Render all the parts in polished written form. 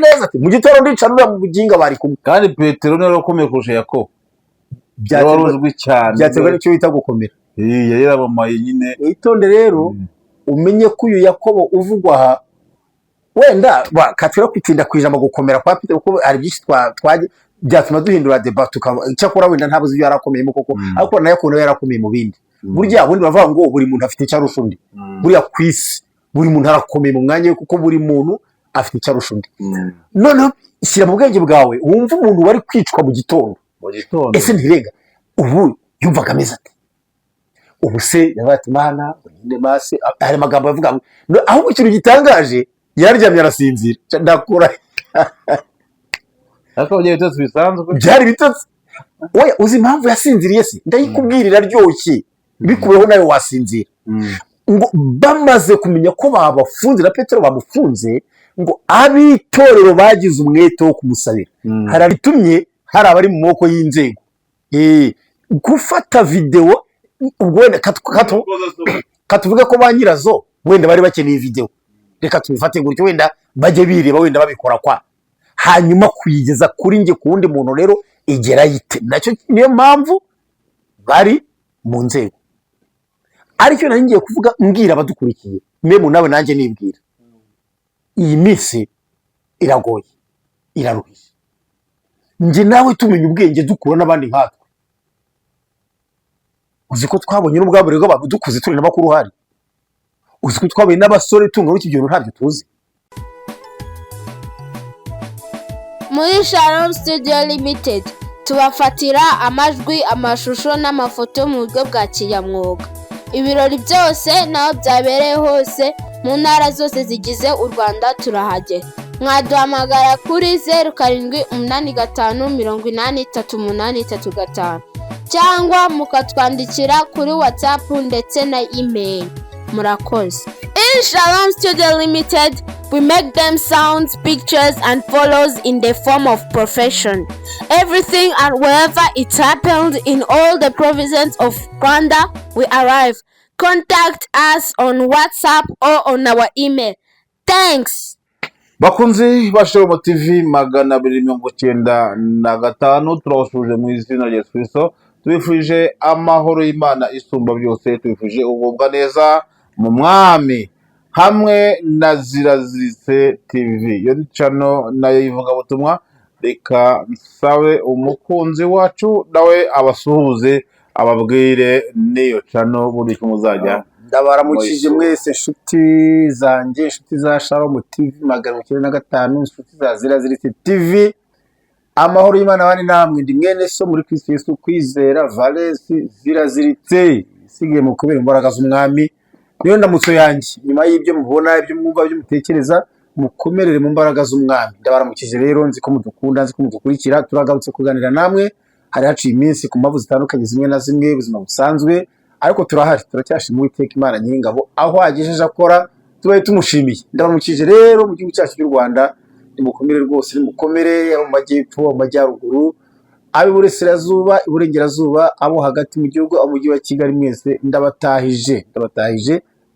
neza ati mu gitondo ndicanura mu buginga bari kumwe kandi Petero niwe wakomeye kurusha Yakobo byaruzwi cyane byaterwa n'icyo bita gukomera yari yarabamaye nyine itonde rero umenye ko uyu Yakobo uvugwa aha wenda katira kwitinda kwijama gukomera kwa Petero kuko ari byinshi twaje byatuma duhindura debate cyakora wenda ntabuze ibyo yarakomeyemo koko ariko nayo kuno yarakomeye mu bindi burya bundi bavuga ngo buri muntu afite icyarusha undi buriya kwisi buri muntu arakomeye mu mwanya kuko buri muntu afite icyarusha undi none shyira mu bwenge bwawe wumva umuntu wari kwicwa mu gitondo ese ntirenga ubu yumvaga ameze ati ubu se yabati mana nyine basi hari magambo avuga aho ikintu gitangaje yaryamye arasinzira ndakura ariko byari bisanzwe byari bitotsi oya uzi impamvu yasinziriye se ndayikubwirira ryoshye bikubeho nawe wasinzira ngo bamaze kumenya ko babafunze na Petero bamufunze ngo abitorero bagize umwete wo kumusabira harabitumye hari abari mu moko y'inzego gufata video ubwo wenda katuvuga ko ba nyirazo wenda bari bakeneye video reka tubifate gutyo wenda bajye bireba wenda babikora kwa hanyuma kuyigeza kuri nge ku wundi muntu rero igera yite nacyo niyo mpamvu bari mu nzego ariko nari ngiye kuvuga mbwira abadukurikiye memu nawe nanjye nibwira iyi minsi iragoye iraruhije nge nawe tumenya ubwenge dukura n'abandi nkatwe uzi ko twabonye n'ubwabure bw'abantu dukuze turi n'abakuru hari uzi ko twabonye n'abasore tunga n'iki bintu ntabyo tuzi muri Shalom Studio Limited tubafatira amajwi amashusho n'amafoto mu buryo bwa kinyamwuga ibirori byose naho byabereye hose mu ntara zose zigize u Rwanda turahagera mwaduhamagara kuri 0785 cyangwa mukatwandikira kuri WhatsApp ndetse na email murakoze. In Shalom Studio Limited, we make them sounds, pictures and photos in the form of profession. Everything and wherever it happened in all the provinces of Rwanda, we arrive. Contact us on WhatsApp or on our email. Thanks. Bakunzi ba Shalom TV 295 turabashuje mu izina rya Yesu Kristo tubifurije amahoro y'Imana isumba byose tubifurije ububwa neza mu mwami hamwe na Ziraziritse TV yo channel nayo ivuga butumwa reka nsabe umukunzi wacu nawe abasuhuze ababwire niyo channel buri kumuzajya ndabaramukije mwese inshuti zanjye inshuti za Shalom TV 295 inshuti za Ziraziritse TV amahoro y'Imana bani namwe ndi mwene so muri Kristo Yesu kwizera Valence Ziraziritse sigiye mu kubera imbaraga z'umwami niyo ndamutso yanjye nyuma y'ibyo mubona ibyo mwumva ibyo mutekereza mukomerere mu mbaraga z'umwami ndabaramukije rero nzi ko mudukunda nzi ko mudukurikira turagarutse kuganira namwe hari haciye iminsi ku mpamvu zitandukanye zimwe na zimwe ubuzima busanzwe ariko turahari turacyashima Uwiteka Imana nyingabo aho agejeje akora tubaye tumushimiye ndabaramukije rero mu gihugu cyacu cy'u Rwanda nimukomere rwose nimukomere mu majyepfo mu majyaruguru ab'iburasirazuba iburengerazuba abo hagati mu gihugu umujyi wa Kigali mwese ndabatahije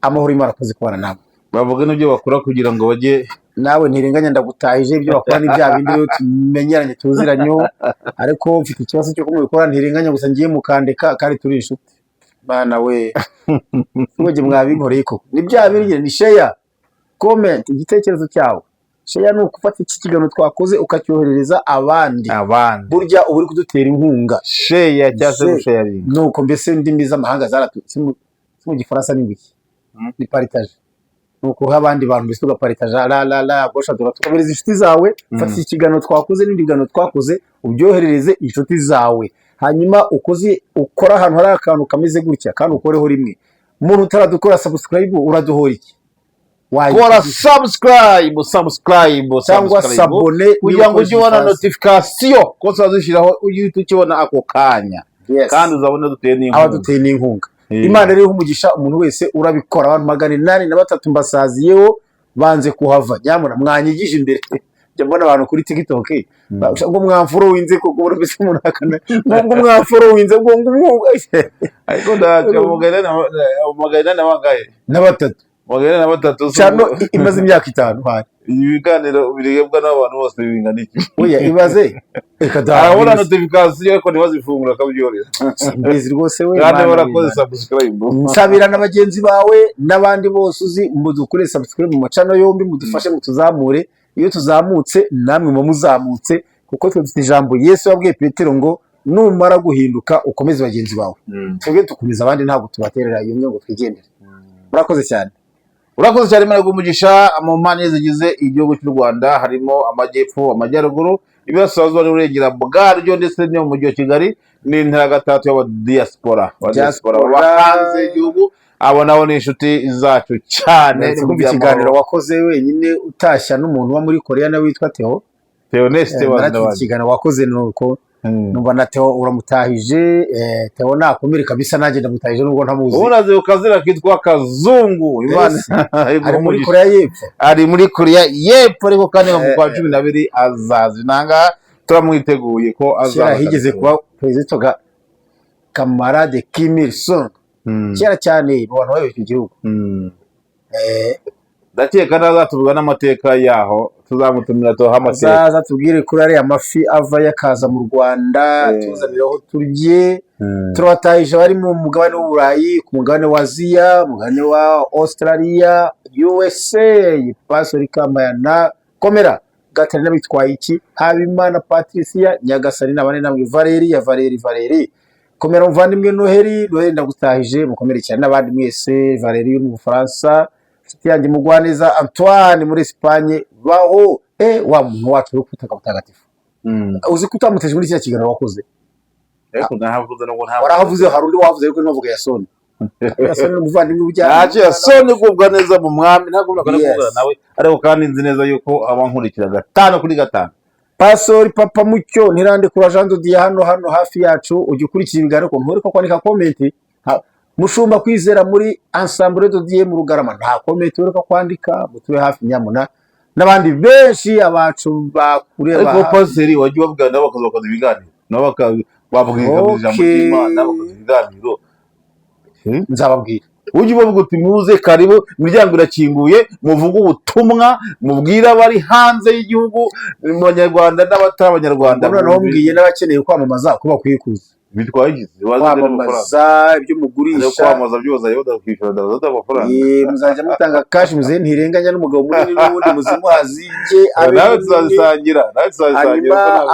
amahoro y'Imana akoze kubana namwe bavuga n'ibyo bakora kugira ngo bajye nawe ntirenganya ndagutahije ibyo bakora ni bya bindi rero tumenyeranye tuziranyo ariko mfite ikibazo cyo kumubikora ntirenganya gusa ngiye mukandeka kandi turi inshuti bana we mujye mwabinkoreye ko ni bya bindi ni share comment igitekerezo cyawe share no gufata iki kiganiro twakoze ukacyoherereza abandi burya uri kudutera inkunga share cyase sharing nuko mbese ndimi z'amahanga zaratutse mu gifaransa n'ingiki ni partage nuko abandi bantu bisuga partage la gosha tukabereza inshuti zawe fata iki kiganiro twakoze n'indi kiganiro twakoze ubyoherereze inshuti zawe hanyuma ukora ahantu hari akantu kameze gutya kandi ukoreho rimwe umuntu utaradukora subscribe uraduhora iki kora subscribe cyangwa sabone kugira ngo ujye ubona notification ko tuzashiraho uhita ukibona ako kanya kandi uzabona duteye n'inkunga Imana rero umugisha umuntu wese urabikora abantu 803 mbasaziyeho banze kuhava nyamura mwanyigije imbere njya mbona abantu kuri TikTok ngo mwamfuro winze ko kubura bise umuntu akana ngo mwamfuro winze ngo ariko ndacyo mugana na bangaye na batatu 3 cano imaze imyaka 5 hari ibi biganiro birebwa n'abantu bose bingana iki oya ibaze reka arabona notification ariko ntibazifungura akabyorera simbizi rwose we kandi barakoze subscribe nsabira na bagenzi bawe n'abandi bose uzi mudukure subscribe mu macano yombi mudufashe mutuzamure iyo tuzamutse namwe muzamutse kuko twe dufite ijambo Yesu yabwiye Petero ngo numara guhinduka ukomeze bagenzi bawe twebwe tukomeza abandi ntabwo tubaterera iyo ngo twigendere murakoze cyane Imana y'umugisha mu mpande zigize igihugu cy'u Rwanda harimo amajyepfo amajyaruguru ibirasirazuba n'uburengera bwaryo ndetse no mu mujyi wa Kigali n'intara gatatu y'aba diaspora hanze y'igihugu abo nabo ni inshuti zacu cyane kumva ikiganiro wakoze wenyine utashya n'umuntu wa muri Korea nawe witwa Theoneste ikiganiro wakoze nuko numva na Theo uramutahije Theo nakomere kabisa nanjye ndamutahije nubwo ntamuzi unaze ukazira kitwa Kazungu Imana ari muri Korea y'Epfo ariko kandi mu kwa 12 azaza inanga turamwiteguye ko azaza higeze kuba president Camarade Kim Il Sung cyera cyane mu bantu bayoboye igihugu ndakeka nazatuvuga n'amateka yaho tuzamutumira to hamateka azaza tubwire kuri ari amafi ava yakaza mu Rwanda tuzaniraho turye turabatahije bari mu mugabane w'Uburayi ku mugabane wa Aziya mugabane wa Australia USA Pastor Kamayana komera Gatarina bitwaye iki Habimana Patricia Nyagasani nabane namwe Valeri komera muvandimwe Noheli ndagutahije mukomere cyane n'abandi mwese Valeri yo mu Bufaransa yanjye mugwaneza Antoine muri Espagne baho wa muntu wacu uri kutaka mutagatifu uzi kutamuteje muri cya kiganiro wakoze ariko nahavuze ngo nta warahavuze hari undi wavuze ariko ntavuga Yasoni n'umuvandimwe ujyana Yasoni kubwa neza mu mwami ntabwo nakora nawe ariko kandi nzi neza yuko abankurikira 5 kuri 5 Pastor Papa Mucyo ntirande kura Jean Dodier hano hafi yacu ujye ukurikira ibiganiro ko nturiko kwandika comment mushumba kwizera muri ensemble Dodier mu Rugarama nta comment ureka kwandika mutube hafi nyamuna n'abandi benshi abacu bakureba ariko paseri wajye babwira n'abakazokoza ibiganiro nabo babwira ijambo ry'Imana bakazokoza ibiganiro nzababwira ujye ubavuga uti muze karibu imiryango irakinguye muvuga ubutumwa mubwira abari hanze y'igihugu mu Banyarwanda n'abatari Abanyarwanda noneho mbwiye n'abakeneye kwamamaza ko bakwiye kuza bitwaye kwamamaza ibyo mugurisha kwamamaza byose ayo dakwishyura ndaza amafaranga muzajya mutanga cash muze ntirenganya n'umugabo munini n'ubundi muzimuhazije nawe tuzasangira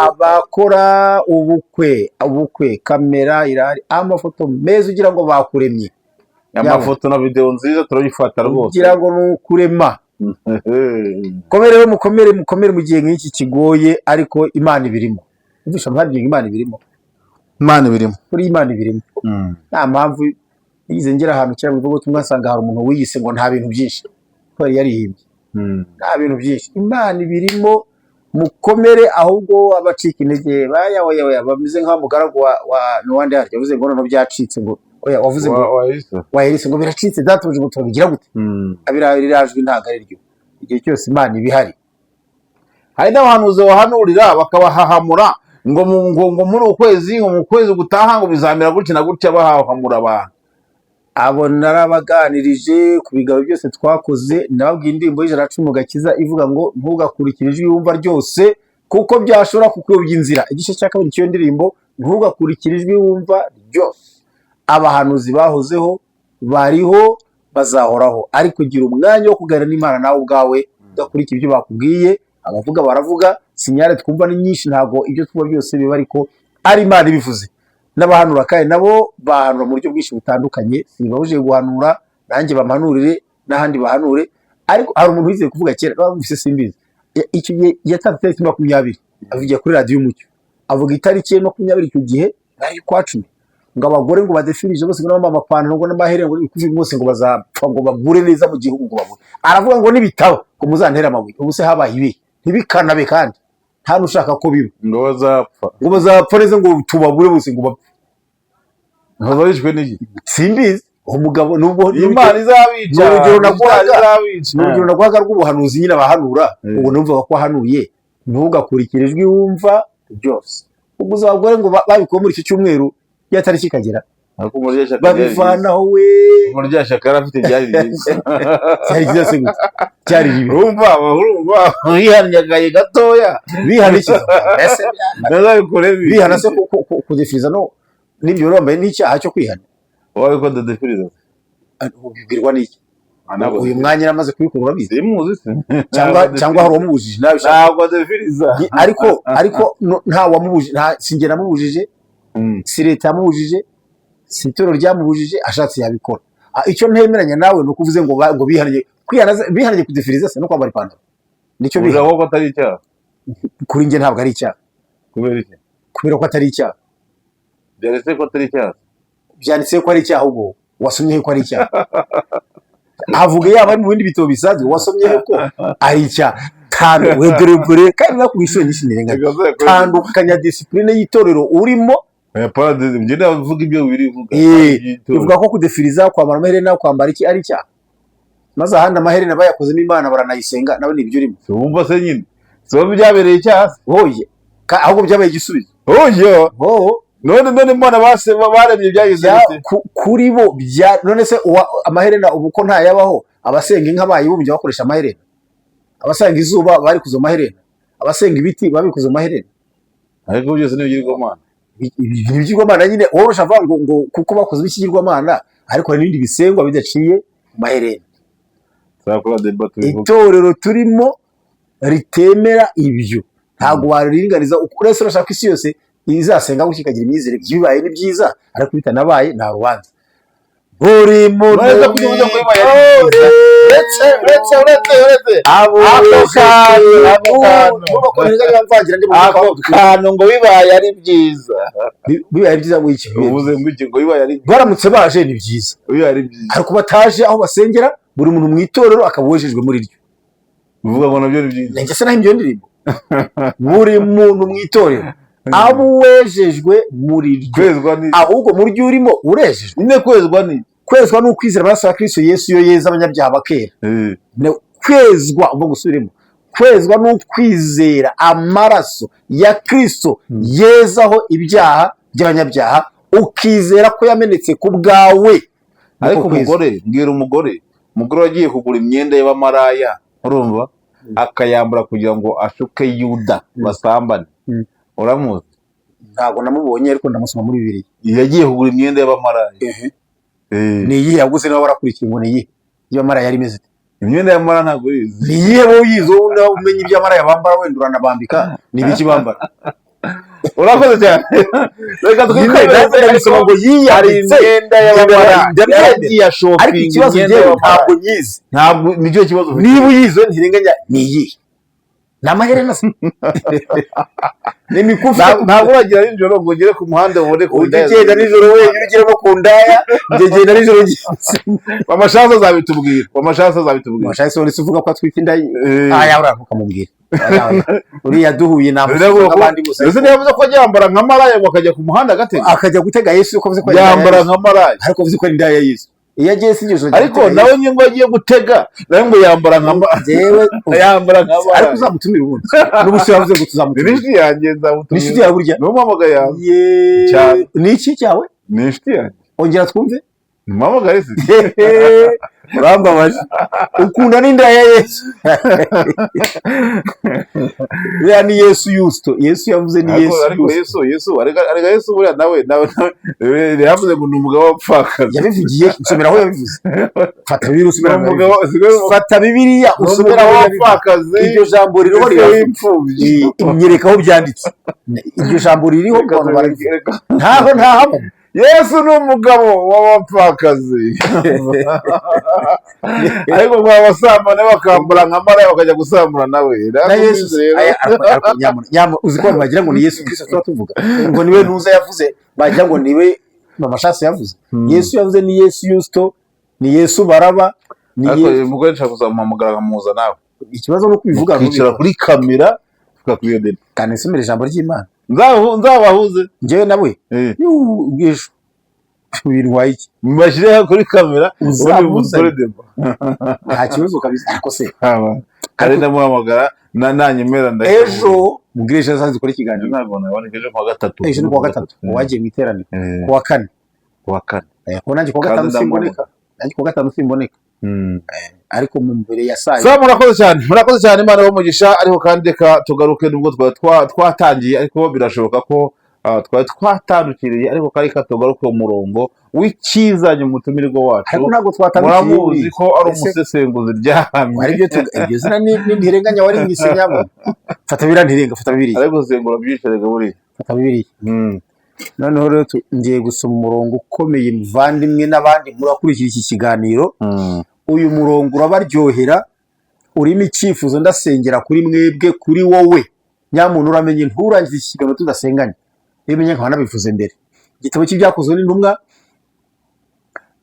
abakora ubukwe kamera irari amafoto meza ugira ngo bakuremye amafoto na video nziza turabifata rwose ugira ngo nukurema komere mukomere mu gihe nk'iki kigoye ariko Imana ibirimo uvusha mpabye Imana ibirimo kuri Imana ibirimo nta mpamvu yize ngera ahantu cyangwa bivuga utumwa nsanga hari umuntu wiyise ngo nta bintu byinshi ko yarihimye nta bintu byinshi Imana ibirimo mukomere ahubwo abacika intege baya bameze nka mugaragu wa Nwande harya yavuze ngo none byacitse ngo oya wavuze ngo wahise ngo biracitse datuje ngo tubigira gute abirajwe ntago ari ryo igihe cyose Imana ibihari hari n'abahanuzi bahanurira bakabahahamura ngo muri ukwezi ngo mu kwezi gutaha ngo bizamera gutya na gutya bahahamura abantu abo narabaganirije ku bigabo byose twakoze nababwiye indirimbo y'Ijana mu Gakiza ivuga ngo ntugakurikire ijwi yumva ryose kuko byashobora kukuyobya inzira igice cya kabiri cy'iyo ndirimbo ntugakurikire ijwi wumva ryose abahanuzi bahozeho bariho bazahoraho ariko gira umwanya wo kuganira n'Imana nawe ubwawe udakurikira ibyo bakubwiye abavuga baravuga sinyare twumva ni nyinshi ntago ibyo twumva byose biba ariko ari Imana ibivuze n'abahanura kandi nabo bahanura mu buryo bwinshi butandukanye sibabuje guhanura nanjye bampanurire n'ahandi bahanure ariko hari umuntu wizeye kuvuga kera bamvise simbizi icyo gihe yatanze 20 avugiye kuri radio y'umucyo avuga itariki 20 icyo gihe bari kwa 10 ngo abagore ngo badefirije bose ngo amapantaro ngo n'amahere ngo kuvuga bose ngo bazapfa ngo bagure neza mu gihugu ngo bagure aravuga ngo nibitabo ngo muzantera amabuye ubuse habaye ibi ntibikanabe kandi nta nushaka ko biba ngo bazapfa neza ngo tubabure bose ngo bapfe ntazabishwe n'iki simbizi umugabo nubwo Imana izabica n'urugero nagwaga rw'ubuhanuzi nyine abahanura ubu numva ko ahanuye ntugakurikire ijwi wumva byose ubwo uzabagore ngo babikuye muri iki cyumweru yatariki kagera ariko umurya shaka babivanaho we umurya shaka yarafite byari byiza cyari cyiza se gute cyari ribi urumva yihanagaye gatoya bihanikiza ese nazabikore bihana se kudefiriza no n'ibyo bambaye n'icyaha cyo kwihana wowe ko dadefiriza ubwirwa n'iki uyu mwanya yaramaze kubikora urabizi simuzi se cyangwa hari uwamubujije nawe ntabwo adefiriza ariko nta wamubujije sinjye namubujije si leta yamubujije si itorero ryamubujije ashatse yabikora icyo ntemeranya nawe ni ukuvuze ngo bihaniye kudefiriza se no kwambara ipantaro nicyo bivuga ko atari icyaha kuri njye ntabwo ari icyaha kubera ko atari icyaha byanditse ko atari icyaha byanditse ko ari icyaha ubwo wasomyeho ko ari icyaha avuga yaba ari mu bindi bitabo bisanzwe wasomyeho ko ari icyaha wegeregere kandi nakubishoye nishinire tandukanya discipline y'itorero urimo uvuga ibyo birivuga bivuga ko kudefiriza kwambara amaherena kwambara iki ari icyaha maze ahandi amaherena bayakozemo imana baranayisenga nawe ni ibyo urimo wumva se nyine so byabereye icyaha oye ahubwo byabaye igisubizo none mbona baremye byagize kuri bo none se amaherena ubu ko ntayabaho abasenga inka bayibumbye bakoresha amaherena abasenga izuba bari kuzo maherena abasenga ibiti babikuza amaherena ariko byose ni ibigirwamana ibigirwamana nyine wowe urashaka ngo kuko bakoze ikigirwamana ariko hari n'ibindi bisengwa bidaciye mu maherena itorero turimo ritemera ibyo ntabwo wariringaniza uretse urashaka ko isi yose izasenga gutya ikagira imyizere bibaye ni byiza ariko bitanabaye nta rubanza buri muntu ako kantu ngo bibaye ari byiza uvuze ngo iki ngo bibaye ari baramutse baje ni byiza ariko bataje aho basengera buri muntu mu itorero akaba wejejwe muri ryo uvuga ngo nabyo ni byiza ndetse naho ibyo ndirimbo buri muntu mu itorero abo wejejwe muri ryo ahubwo mu ryo urimo urejejwe nyine kwezwa ni ukwizera amaraso ya Kristo Yesu iyo yeza abanyabyaha bakera kwezwa ubwo gusubiremo kwezwa ni ukwizera amaraso ya Kristo yezaho ibyaha by'abanyabyaha ukizera ko yamenetse ku bwawe ariko mbwira umugore wagiye kugura imyenda y'abamaraya urumva akayambura kugira ngo ashuke Yuda basambane uramuzi ntabwo namubonye ariko ndamusoma muri Bibiliya yagiye kugura imyenda y'abamaraya ni iyihe yaguze nawe warakurikiye ngo ni iyihe y'abamaraya yari imeze imyenda y'abamaraya ntabwo uyizi ni iyihe wowe uyizi wowe umenya iby'abamaraya bambara wenda uranabambika ni ibiki bambara urakoze cyane reka twikore ngo yiyanditse imyenda y'abamaraya yagiye ashopinga ariko ikibazo njyewe ntabwo nyizi ntabwo nicyo kibazo niba uyizi ntirenganya ni iyihe ni amaherena se ni imikufi ntabwo uragira nijoro ngo ugere ku muhanda ubone ku ndaya ugenda nijoro wenyine ugere no ku ndaya ngegenda nijoro amashaza azabitubwira amashaza wese uvuga ko atwite inda aya uravuka mubwira uriya duhuye n'abandi bose ese niba avuze ko yambara nka maraya ngo akajya ku muhanda akajya gutega Yesu uko avuze ko yambara nka maraya ariko avuze ko ari indaya ya Yesu iyo agiye singeje ariko nawe ngo agiye gutega nawe ngo yambara nka maraya ariko uzamutumira ubundi n'ubushyira yavuze ngo tuzamutumira inshuti yanjye nzamutumira inshuti yawe burya n'umamagaye yawe ni iki cyawe ni inshuti yanjye ongera twumve umamagaye se urambabaje ukunda n'inda ya Yesu ya ni Yesu Yusto Yesu yavuze ni Yesu ariko Yesu buriya nawe yavuze ngo ni umugabo w'abapfakazi yabivugiye nsomera aho yabivuze fata Bibiliya usomera aho w'abapfakazi iryo jambo ririho w'imfubyi imyereka aho byanditse iryo jambo ririho ntaho Yesu ni umugabo w'abapfakazi ariko ngo abasambane bakambura nka maraya bakajya gusambura nawe na Yesu uzi ko bagira ngo ni Yesu Kristo tuba tuvuga ngo niwe ntuza yavuze bagira ngo niwe mamashasi yavuze Yesu yavuze ni Yesu Yusto ni Yesu Baraba ni Yesu umugore nshaka kuzamuhamagara nkamuza nawe ikibazo no kubivuga kwicara kuri kamera tukakuyodera kandi nsomera ijambo ry'Imana nzabahuze njyewe nawe ubwisho birwaye iki mbashyireho kuri kamera uzamuze nta kibazo kabisa ariko se kandi ndamuhamagara nanyemera ejo mubwirisha zazi zikora ikiganiro ntabwo naboneka ejo kuwa gatatu wagiye mu iteraniro kuwa kane kuwa kane ko nanjye kuwa gatanu simboneka ariko mu mbere ya saa so murakoze cyane Imana y'umugisha ariko kandi reka tugaruke nubwo twatangiye ariko birashoboka ko twari twatandukiriye ariko kari katugaruke mu murongo w'ikizanye umutumirwa wacu ariko ntabwo twatandukiriye muramuzi ko ari umusesenguzi ryahamye ari byo ibyo zina n'intirenganya wari ngisinyamo fata bibiri ariko gusengura byicaraga buriya fata bibiri noneho rero ngiye gusoma umurongo ukomeye muvandimwe n'abandi murakurikira iki kiganiro uyu murongo urabaryohera urimo icyifuzo ndasengera kuri mwebwe kuri wowe nyamuntu uramenye nturangize iki kiganiro tudasenganye bimenye nkaba nabivuze mbere igitabo cy'ibyakozwe n'intumwa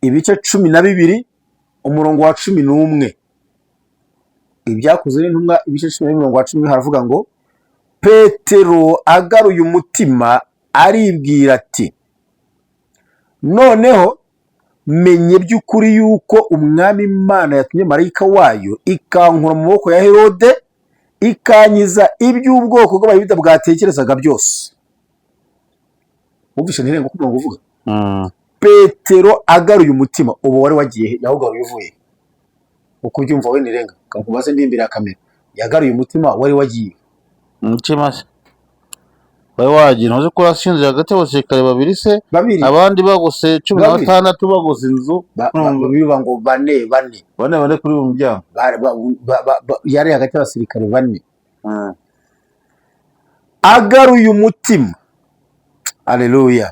ibice 12 umurongo wa 11 ibyakozwe n'intumwa ibice 12 umurongo wa 10 haravuga ngo Petero agaruye umutima aribwira ati noneho menye by'ukuri yuko umwami Imana yatumye marayika wayo ikankura mu maboko ya Herode ikanyiza iby'ubwoko bw'abayuda bwatekerezaga byose. Wumvishe ntirengo ko uvuga Petero agaruye umutima ubu wari wagiye yahugaruye uvuye uko byumva we nirenga kakubaze ndimbira ya kamera yagaruye umutima wari wagiye Mchimase wari wagiye ntuzi ko rashinze hagati y'abasirikare babiri se abandi bagose 16 bagose inzu biba ngo bane kuri mu muryango yari hagati y'abasirikare bane agaruye umutima. Haleluya.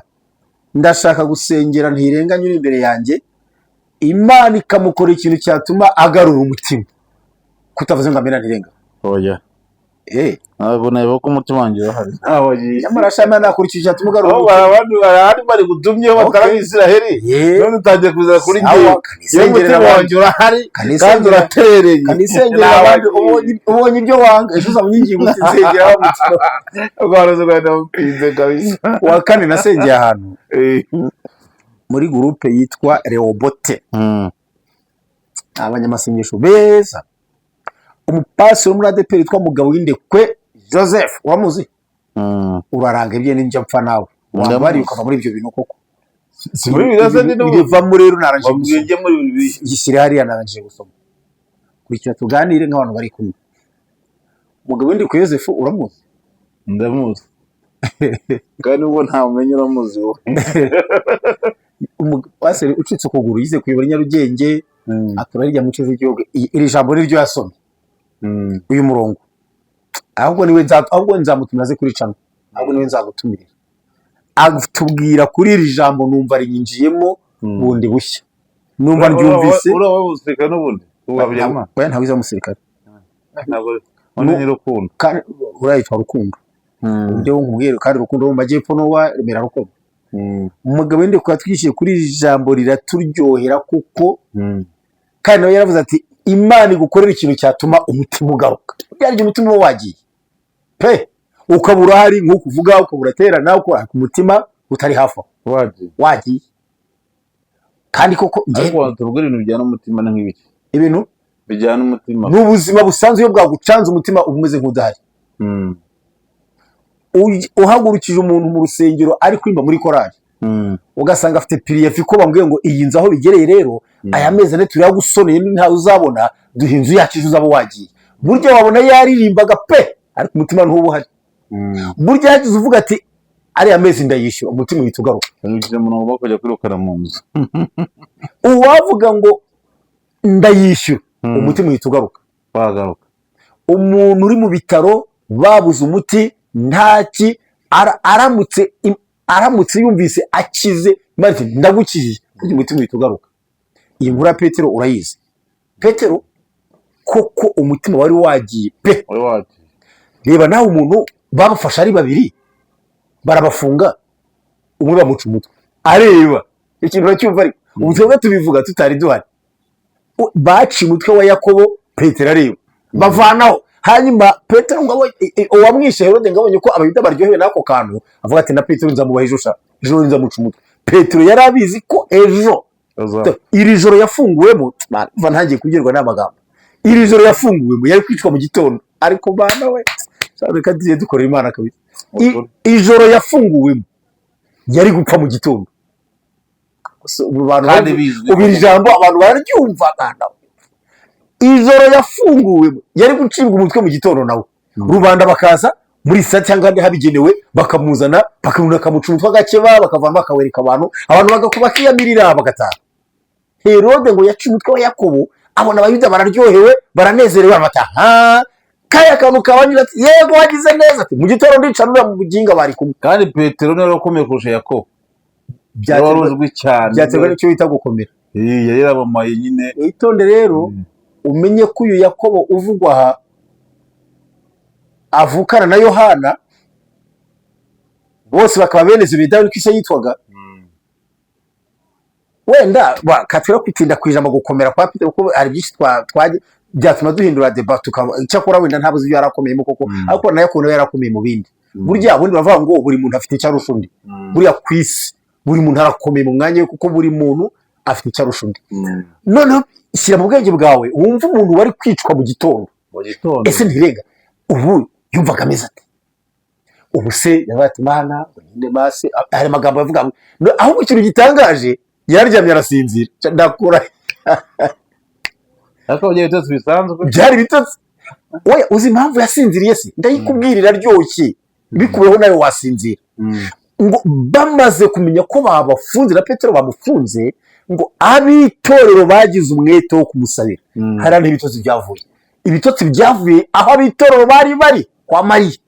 Ndashaka gusengera ntirenganya uri imbere yanjye Imana ikamukora ikintu cyatuma agarura umutima kutavuze ngo amena ntirenga oya nabona yuko umutima wanjye urahari nyamara shama nakurikije cyatuma agarura abandi barahari bari gudumye bakara Israeli none utangiye kuza kuri ngiye umutima wanjye urahari kandi uratereye kanisengera abandi ubonye ibyo wanga ejo uzamyingiye gutizengera umutima ubwarazo rwanda mpinze kabisa wa kane nasengeye ahantu muri groupe yitwa Rehobote abanyamasengesho beza umupasi wo muri ADP yitwa Mugabo w'Indekwe Joseph uramuzi uraranga ibye n'injya mpfa nawe wabari ukava muri ibyo bintu koko si muri bizaze ndi no biva muri rero naranje gusoma muri ibi gishyira hariya naranje gusoma kurikira tuganire nk'abantu bari kumwe Mugabo w'Indekwe Joseph uramuzi ndamuzi kandi ubwo nta umenye uramuzi wowe umupaseri ucitse ukuguru yize kuyobora Nyarugenge atura hirya mu cyo z'igihugu iri jambo niryo yasomye uyu murongo ahubwo nzamutumira aze kuri cano ahubwo niwe nzagutumirira atubwira kuri iri jambo numva rinyinjiyemo bundi bushya numva ryumvise urawe usirikare n'ubundi ubabyama oya ntawiza umusirikare ntabwo wone rukundo kandi urayitwa rukundo ndewe nkubwire kandi rukundo mu majyepfo no wa Remera rukundo Umugabo w'Indekwe yatwishiye kuri iri jambo riraturyohera kuko kandi nawe yaravuze ati Imana igukorera ikintu cyatuma umutima ugaruka byari umutima wagiye pe ukabura hari nko kuvuga ukabura terana uko umutima utari hafi wagiye kandi koko ariko tubwira ibintu bijyana umutima n'ibiki ibintu bijyana umutima n'ubuzima busanzwe iyo bwagucanze umutima umeze nk'udahari uhagurukije umuntu mu rusengero ari kwimba muri korali ugasanga afite piriyefi ko bambwiye ngo iyi nzu aho bigereye rero aya mezi ane turagusoneye ntawe uzabona duhe inzu yacu uzaba wagiye burya wabona yaririmbaga pe ariko umutima ntuba uhari burya yagize uvuga ati ariya mezi ndayishyura umutima uhita ugaruka umuntu bakajya kwirukana mu nzu uwavuga ngo ndayishyura umutima uhita ugaruka umuntu uri mu bitaro babuze umuti ntaki aramutse yumvise akize maze ndagukije kugira umutima uhita ugaruka. Iyi nkuru ya Petero urayizi. Petero koko umutima wari wagiye pe reba nawe umuntu babafasha ari babiri barabafunga umwe bamuca umutwe areba ikintu uracyumva ariko ubu twebwe tubivuga tutari duhari baci umutwe wa Yakobo Petero areba bavanaho hanyuma Petero ngo uwamwishe Herode ngabonye ko abayuda baryohewe nako kantu avuga ati na Petero nzamubaha ejo nzamuca umutwe. Petero yari abizi ko ejo iri joro yafunguwemo va ntangiye kubwirwa n'amagambo iri joro yafunguwemo yari kwicwa mu gitondo ariko bana we reka tugiye dukorera Imana kabisa ijoro yafunguwemo yari gupfa mu gitondo Kandi bizwi. ubu iri jambo abantu bararyumva bana. Ijoro yafunguwe yari gucibwa umutwe mu gitondo nawe rubanda bakaza muri sitade cyangwa ahandi habigenewe bakamuzana bakamuca umutwe agakeba bakavamo bakawereka abantu bakiyamirira bagataha. Herode ngo yaciye umutwe wa Yakobo abona abayuda bararyohewe baranezerewe bataha kaya kantu kabanyura ati yego wagize neza ati mu gitondo ndicanura mu buginga bari kumwe. Kandi Petero niwe wakomeye kurusha Yakobo. Byarozwe cyane. Byaterwa n'icyo bita gukomera. Yari yarabamaye nyine. Itonde rero umenye ko uyu Yakobo uvugwa aha avukana na Yohana bose bakaba bene Zebedayo ariko ise yitwaga wenda katwira kwitinda kwijama gukomera kwa Petero kuko ari byinshi twaje byatuma duhindura debate tukaba cyakora wenda ntabuze ibyo yarakomeyemo koko ariko nayo kuno yarakomeye mu bindi burya bundi bavuga ngo buri muntu afite icyarusha undi burya kwisi buri muntu arakomeye mu mwanya we kuko buri muntu afite icyarusha undi. None shyira mu bwenge bwawe wumva umuntu wari kwicwa mu gitondo ese ntirenga ubu yumvaga ameze ati ubu se yabati mana nyine mase hari amagambo avuga ahubwo ikintu gitangaje yaryamye arasinzira ndakura ariko bya bitotsi bisanzwe byari bitotsi. Oya uzi impamvu yasinziriye se ndayikubwirira ryoshye bikubeho nawe wasinzira ngo bamaze kumenya ko babafunze na Petero bamufunze ngo abitorero bagize umwete wo kumusabira hari ibitotsi byavuye. Ibitotsi byavuye aho abitorero bari kwa Mariya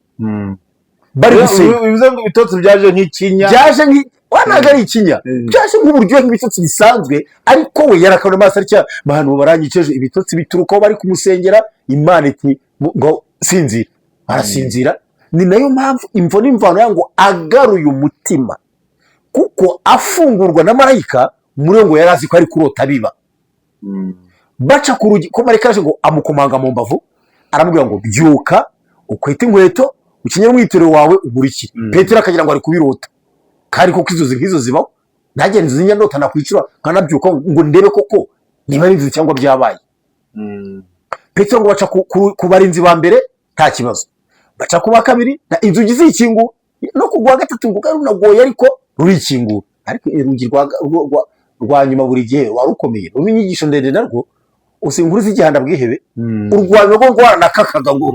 bari gusenga. Bivuze ngo ibitotsi byaje nk'ikinya byaje wanaga ari ikinya byaje nk'uburyo nk'ibitotsi bisanzwe ariko we yarakabona amaso aricya abantu baranyiceje ibitotsi biturukaho bari kumusengera Imana iti ngo sinzira arasinzira. Ni nayo mpamvu imvo n'imvano yango agaruye umutima kuko afungurwa na marayika muri ngo yarazi ko ari kurota biba baca ku rugi ko marayika aje ngo amukomanga mu mbavu aramubwira ngo byuka ukwete inkweto ukinyere umwitero wawe umurikire. Petero akagira ngo ari kubirota kandi koko izo nk'izo zibaho ntagenze zinyandota nakwicira nkanabyuka ngo ndebe koko niba ari inzu cyangwa byabaye. Petero ngo baca ku barinzi ba mbere nta kibazo baca kuba kabiri na inzugi zikingu no kugwa gatatu ngo runagoye ariko rurikingura ariko urugi rwa nyuma buri gihe warukomeye mu nyigisho ndende narwo usinkuru z'igihanda bwihebe urwanya rwo rwaranakakaga ngo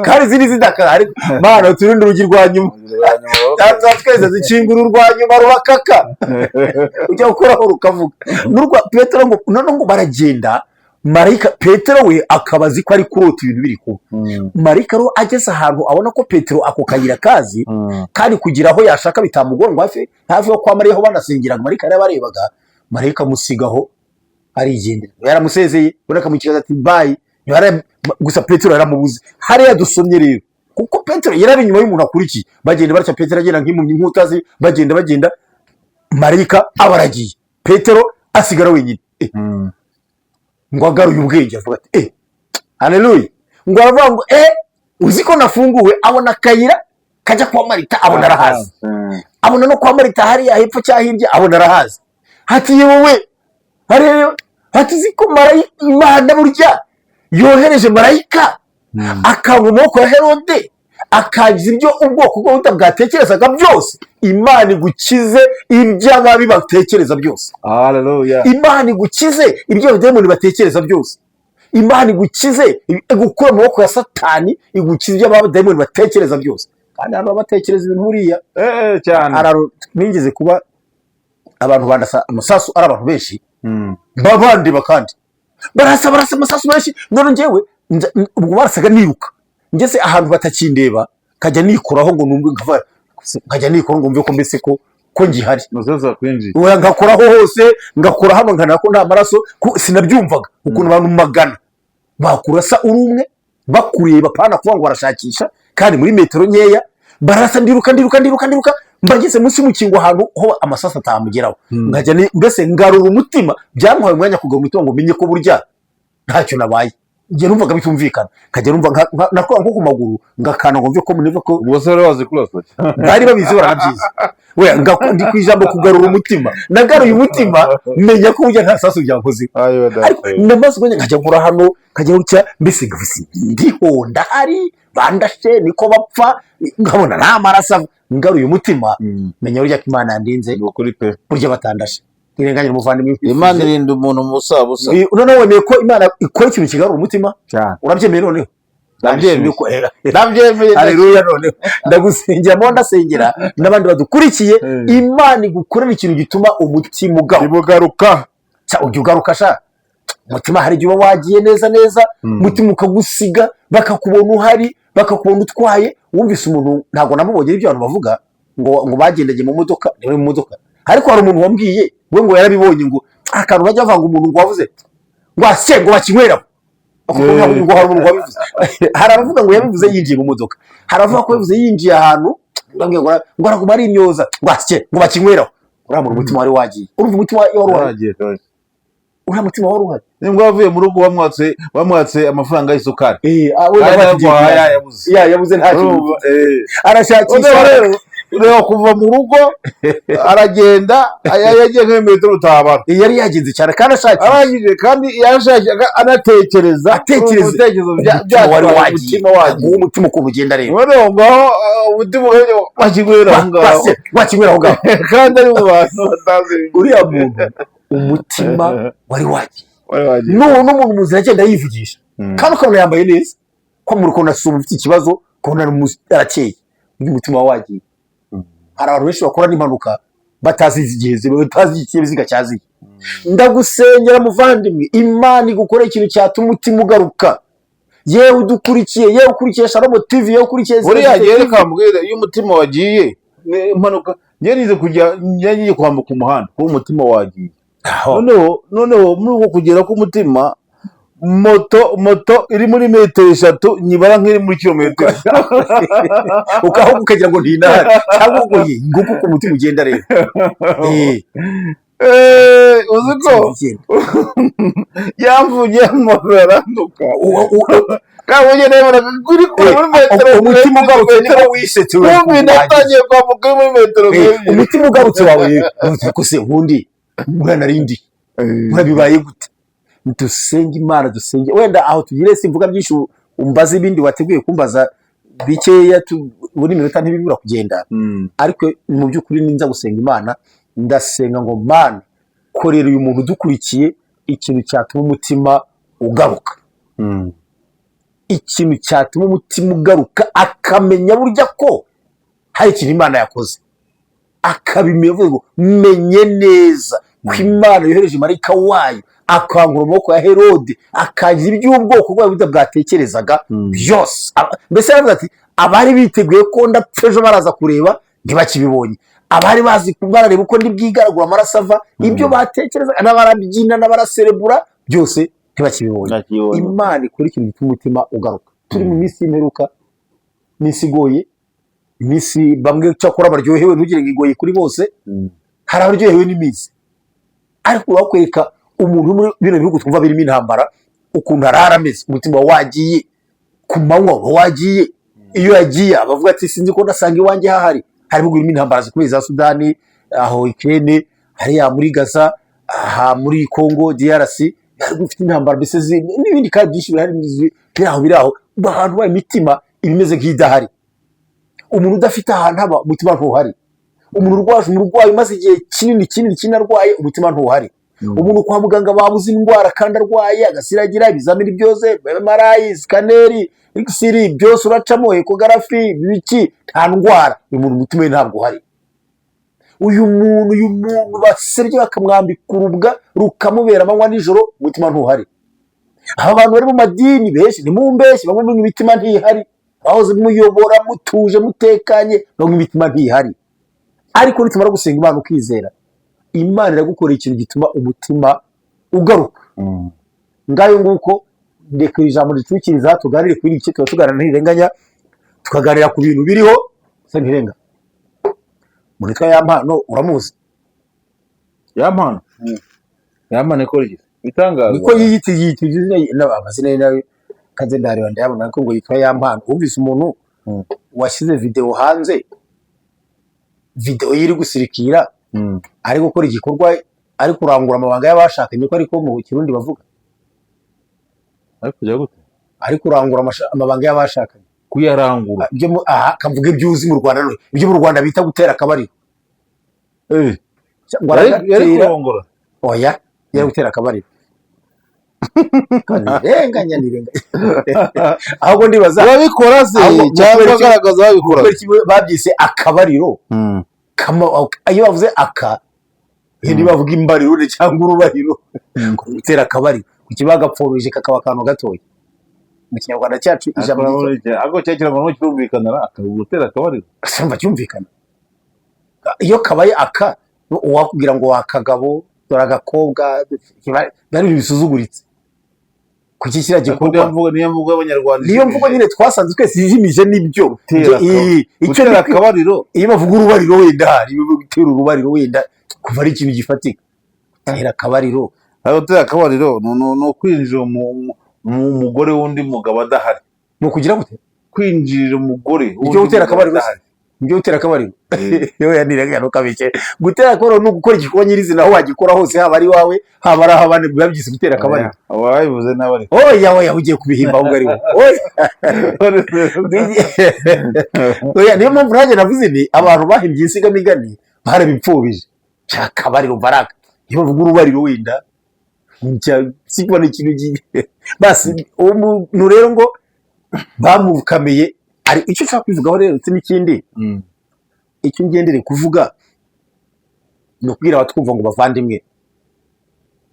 kandi ziri zidaka ariko mana turinde urugi rwa nyuma twese zikingura urwa nyuma rubakaka ujya gukoraho rukavuga n'urwa Petero ngo none ngo baragenda marayika Petero we akabazi ko ari kurota ibintu biri kuba marayika ro ageze ahantu abona ko Petero ako kayira kazi kandi kugira aho yashaka bitamugongo hafi yo kwa Mariya ho banasengeraga marayika yarabarebaga marayika musigaho arigendera yaramusezeye ureka mu kigaza ati bye gusa Petero yaramubuze hari yadusomye rero kuko Petero yarabi nyuma y'umuntu akurikiye bagenda barya Petero agenda nk'impumyi nk'utazi bagenda marayika abaragiye Petero asigara wenyine ngo agaruye ubwenge avuga ati haleluya ngo aravuga ngo uzi ko nafunguwe abona akayira kajya kwa Marita abona arahazi abona no kwa Marita hari hepfo cyahirya abona arahazi hati yewe hariyo hati ziko marayika Imana burya yohereje marayika akanga umwuka wa Herode akagize ibyo ubwoko bwo bwatekerezaga byose Imana igukize ibyo ababi batekereza byose. Haleluya. Imana igukize ibyo abademoni batekereza byose. Imana igukize igukura mu maboko ya Satani igukize ibyo abademoni batekereza byose. Kandi hano batekereza ibintu buriya cyane nigeze kuba abantu bandasa amasasu ari abantu benshi babandi bakandi barasa amasasu benshi none ngewe ubwo barasaga niruka ngeze ahantu batakindeba kajya nikuraho ngo numve nkajya nikora ngo mve ko mbese ko ngihari muzaza kwinjira oya ngakoraho hose ngakora hano nkana ko nta maraso sinabyumvaga ukuntu abantu magana bakurasa urumwe bakureba pana kuvuga ngo barashakisha kandi muri metero nkeya barasa ndiruka mbageze munsi y'umukingo ahantu ho amasasa atamugeraho nkajya mbese ngarura umutima byantwaye umwanya kugwa mu mutima ngo menye ko burya ntacyo nabaye njye numvaga bitumvikana nkajya numva nakora nko ku maguru ngakana ngo mve ko muneva ko ubwo se wazi kurasa bari babizi barabyiza we ndi ku ijambo kugarura umutima nagaruye umutima menya ko ujya nta sasu byankoze ariko ndamaze ngo nkajya nkora hano nkajya gutya mbese ngafisi ndiho ndahari bandashe niko bapfa nkabona nta maraso ngaruye umutima menya urya ko Imana yandinze ukuri pe burya batandashe irenganya umuvandimwe Imana irinda umuntu musabusa none wemeye ko Imana ikora ikintu kigarura umutima urabyemeye noneho nabyemeye haleluya noneho ndagusengera mo ndasengera n'abandi badukurikiye Imana igukorera ikintu gituma umutima ugaruka ujya ugaruka sha umutima hari igihe uba wagiye neza umutima ukagusiga bakakubona uhari bakakubona utwaye wumvise umuntu ntabwo namubonye ibyo abantu bavuga ngo bagendage mu modoka niwe mu modoka ariko hari umuntu wambwiye we ngo yarabibonye ngo akantu bajya bavanga umuntu ngo wavuze ngo ase ngo bakinywera ngo hari umuntu wabivuze hari abavuga ngo yabivuze yinjiye mu modoka hari abavuga ko yabivuze yinjiye ahantu ngo araguma ari imyoza ngo ase ngo bakinywera uriya umutima wari wagiye urumva umutima wari wagiye uriya mutima wari uhari nibwo wavuye mu rugo wamwatse amafaranga y'isukari yabuze nta kintu arashakisha rero kuva mu rugo aragenda yagiye nk'imetero utabara yari yagenze cyane kandi arangije kandi yashakaga anatekereza ibitekerezo wari wagiye umutima ukuntu ugenda rero noneho ngaho umutima wakinywera aho ngaho kandi ari mu bantu batazi uriya muntu umutima wari wagiye n'umuntu muzira agenda yivugisha kandi ukabona yambaye neza ko muri kubona asuma ufite ikibazo ukabona arakeye umutima wagiye hari abantu benshi bakora n'impanuka batazi igihe batazi ikinyabiziga cyaziye ndagusengera muvandimwe Imana igukora ikintu cyatuma umutima ugaruka yewe udukurikiye yewe ukurikiye Shalom TV yewe ukurikiye buriya yere kambwira iyo umutima wagiye impanuka njye ngiye kwambuka umuhanda kuko umutima wagiye noneho muri uko kugera k'umutima moto iri muri metero 3 nyibara nk'iri muri kilometero ukaho ukagira ngo ntinahari cyangwa ngo nguko ku mutima ugenda rero uzi ko yamvuye amaranduka kabonye nabona kuri muri metero umutima ugarutse niba wisetse wewe natangiye kwambuka muri metero umutima ugarutse wawe ko se ubundi mwanarindi murabibaye gute dusenge Imana dusenge wenda aho tugire simvuga byinshi umbaza ibindi wateguye kumbaza bikeya muri minota ntibibura kugenda ariko mu by'ukuri ninza gusenga Imana ndasenga ngo Mana korera uyu muntu dukurikiye ikintu cyatuma umutima ugaruka ikintu cyatuma umutima ugaruka akamenya burya ko hari ikintu Imana yakoze akabimenya ngo menye neza ko Imana yohereje marayika wayo akangura amaboko ya Herode akagira iby'ubwoko bwawe bwatekerezaga byose mbese yaravuze ati abari biteguye ko ndapfa ejo baraza kureba ntibakibibonye abari bazi barareba uko ndibwigaragura amaraso ava ibyo batekerezaga n'abarabyina n'abaraserebura byose ntibakibibonye Imana ikora ikintu gituma umutima ugaruka turi mu minsi y'imperuka iminsi igoye iminsi bamwe cyakora baryohewe ntugire ngo igoye kuri bose hari abaryohewe n'iminsi ariko wakwereka umuntu muri bino bihugu twumva birimo intambara ukuntu arara ameze umutima wagiye ku manywa wagiye iyo yagiye abavuga ati sinzi ko ndasanga iwanjye hahari harimo birimo intambara zikomeye za Sudani aho Ukraine hariya muri Gaza aha muri Congo DRC hari gufite intambara mbese n'ibindi kandi byinshi biri aho ahantu ba imitima ibimeze nk'idahari umuntu udafite ahantu haba umutima ntuhari umuntu urwaye maze igihe kinini arwaye umutima ntuhari umuntu kwa muganga babuze indwara kandi arwaye agasiragira ibizamini byose MRI scanner X-ray byose uracamo ecography biki nta ndwara uyu muntu umutima ntabwo uhari uyu muntu basebye bakamwambika urubwa rukamubera amanywa nijoro umutima ntuhari aba bantu bari mu madini benshi ni mumbeshyi bamwe mu imitima ntihari bahoze muyobora mutuje mutekanye bamwe imitima ntihari ariko nitumara gusenga Imana ukizera Imana iragukorera ikintu gituma umutima ugaruka ngayo nguko ndeka ijambo ritwikiriza tuganire kuri iki tuba tuganira ntirenganya tukaganira ku bintu biriho se ntirenga muri twa yampano uramuzi yampano ikora iki bitangaza niko yiyiti amazina ye nawe kaze ndareba ndabona ko ngo yitwa ya mpano wumvise umuntu washyize video hanze video yiri gusirikira ari gukora igikorwa ari kurangura amabanga y'abashakanye ko ariko mu kirundi bavuga ariko kujya gute ari kurangura amabanga y'abashakanye kuyarangura ibyo kavuga ibyuzi mu Rwanda none ibyo mu Rwanda bita gutera akabariro yari kurongora oya yari gutera akabariro nirenganya ahubwo ndibaza babikora se cyangwa agaragaza babikora babyise akabariro iyo bavuze aka ntibavuga imbariro cyangwa urubariro gutera akabariro kukibagapfuruje kakaba akantu gatoya mu kinyarwanda cyacu ijambo ariko cyakira ngo cyumvikana gutera akabariro samba cyumvikana iyo kabaye aka uwakubwira ngo wakagabo dore agakobwa bari bisuzuguritse kuki kira gikorwa niyo mvugo y'abanyarwanda niyo mvugo nyine twasanze twese yijimije nibyo icyo akabariro iyo bavuga urubariro wenda hari gutera urubariro wenda kuva ari ikintu gifatika gutera akabariro gutera akabariro ni ukwinjira mu mugore w'undi mugabo adahari ni ukugira gute kwinjirira umugore ibyo gutera akabariro ibyo gutera akabariro yewe yanirega ntukabike gutera akabariro ni ugukora igikorwa nyirizina aho wagikora hose haba ari wawe haba ari abandi babyise gutera akabariro wabivuze n'abari oya ugiye kubihimba ahubwo ari oya niyo mpamvu nanjye navuze nti abantu bahimbye insigamigani barabipfubije cyakabariro mbaraga iyo bavuga urubariro wenda sikubona ikintu basi uwo muntu rero ngo bamukamiye ari icyo ushaka kubivugaho rero ndetse n'ikindi icyo ngendere kuvuga ni ukubwira abatwumva ngo bavandimwe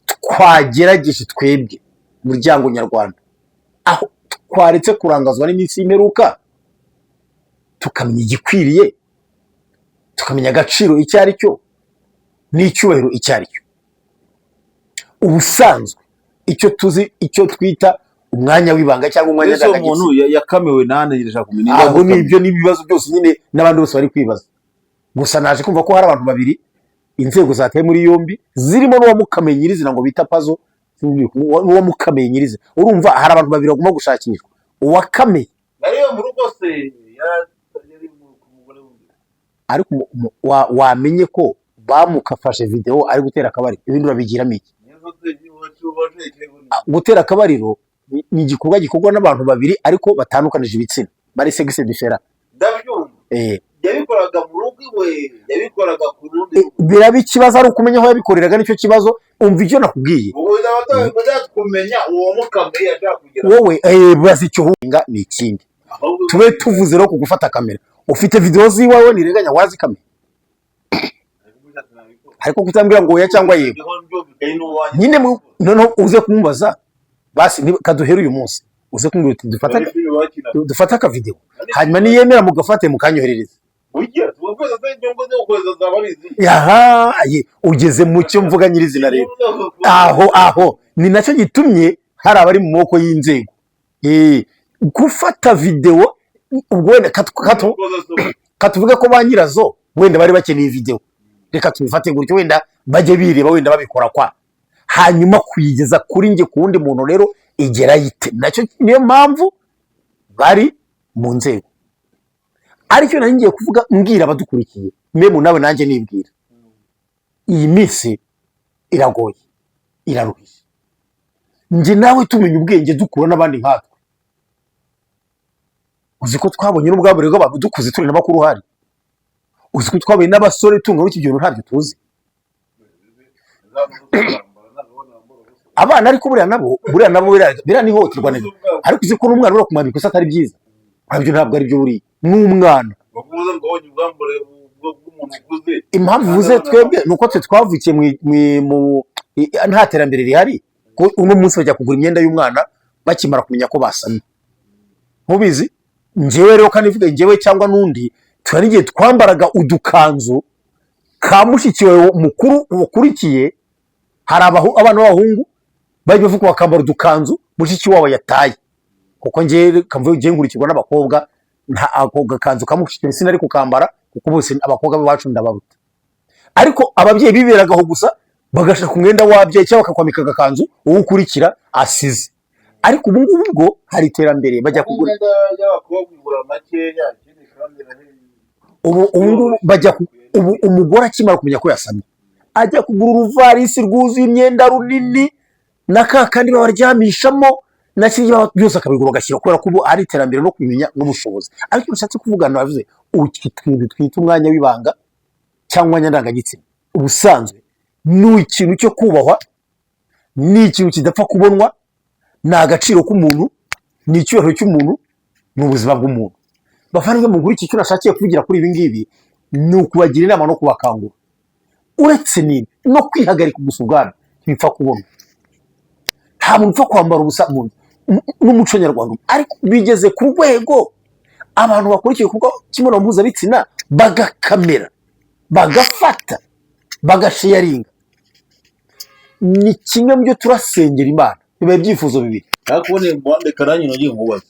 twagerageje twebwe umuryango nyarwanda aho twaretse kurangazwa n'iminsi y'imperuka tukamenya igikwiriye tukamenya agaciro icyo ari cyo n'icyubahiro icyo ari cyo ubusanzwe icyo tuzi icyo twita umwanya w'ibanga cyangwa umwanya ndangagitsina umuntu yakamiwe ntanegereje kumenya aho nibyo n'ibibazo byose nyine n'abandi bose bari kwibaza gusa naje kumva ko hari abantu babiri inzego zateye muri yombi zirimo n'uwamukamiye nyirizina ngo bita pazo n'uwamukamiye nyirizina urumva hari abantu babiri bagomba gushakishwa uwakamiye ariyo mu rugo se yari ku mugore wundi ariko wamenye ko bamukafashe video ari gutera akabariro ibindi urabigiramo iki gutera akabariro ni igikorwa gikorwa n'abantu babiri ariko batandukanije ibitsina bari sexe different ndabyumva yabikoraga mu rugo iwe yabikoraga ku rundi biraba ikibazo ari ukumenya aho yabikoreraga nicyo kibazo umva icyo nakubwiye kumenya uwo mukamiye yashaka kugira wowe bazi icyo hunga ni ikindi tube tuvuze rero kugufata kamera ufite video ziwawe nirenganya wazikamera ariko kutambwira ngo oya cyangwa yego nyine noneho uze kumbaza basi kaduhera uyu munsi uze kumbwira uti dufata aka video hanyuma niyemera mugafate mukanyoherereza yaha ugeze mu cyo mvuga nyirizina rero aho ni nacyo gitumye hari abari mu maboko y'inzego gufata video ubwo wenda katuvuga ko ba nyirazo wenda bari bakeneye video reka tubifate gutyo wenda bajye bireba wenda babikora kwa hanyuma kuyigeza kuri njye ku wundi muntu rero igera yite nacyo niyo mpamvu bari mu nzego aricyo nari ngiye kuvuga mbwira abadukurikiye memu nawe nanjye nibwira iyi minsi iragoye iraruhije njye nawe tumenya ubwenge dukura n'abandi nkatwe uzi ko twabonye n'ubwambure bw'abantu dukuze turi n'abakuru hari uzi ko twabonye n'abasore tunga n'iki bintu ntabyo tuzi abana ariko buriya nabo biriya ni ihohoterwa neza ariko uzi ko n'umwana uri kumwambika ikosa atari byiza nabyo ntabwo ari byo buriya n'umwana impamvu uvuze twebwe ni uko twe twavukiye nta terambere rihari uno munsi bajya kugura imyenda y'umwana bakimara kumenya ko basamye ntubizi njyewe rero kandi ivuga njyewe cyangwa n'undi tuba n'igihe twambaraga udukanzu ka mushiki wawe mukuru wakurikiye hari abana b'abahungu bari bavuga bakambara udukanzu mushiki wabo yataye kuko njyewe nkurikirwa n'abakobwa ako gakanzu kamushikira sinari kukambara kuko bose abakobwa bacu ndabaruta ariko ababyeyi biberagaho gusa bagashaka umwenda wabyaye cyangwa bakakwambika agakanzu uwo ukurikira asize ariko ubu ngubu bwo hari iterambere bajya kugura y'abakobwa igura makeya ikindi kandi ubu ngubu ubu umugore akimara kumenya ko yasamye ajya kugura uruvarisi rwuzuye imyenda runini na ka kandi babaryamishamo na kimwe byose akabigura agashyira kubera ko ubu ari iterambere no kumenya n'ubushobozi. Ariko icyo ushatse kuvugana bavuze twintu twita umwanya w'ibanga cyangwa umwanya ndangagitsina ubusanzwe ni ikintu cyo kubahwa, ni ikintu kidapfa kubonwa, ni agaciro k'umuntu, ni icyubahiro cy'umuntu, ni ubuzima bw'umuntu. Bavandimwe mugura iki cyo nashakiye kuvugira kuri ibi ngibi ni ukubagira inama no kubakangura, uretse nini no kwihagarika gusa ubwabo ntibipfa kubona. Nta muntu upfa kwambara ubusa n'umuco nyarwanda, ariko bigeze ku rwego abantu bakora igikorwa cy'imibonano mpuzabitsina bagakamera, bagafata, bagasharinga. Ni kimwe mu byo turasengera Imana, bibaye ibyifuzo bibiri. ariko ni mbonde karanye no nkubaza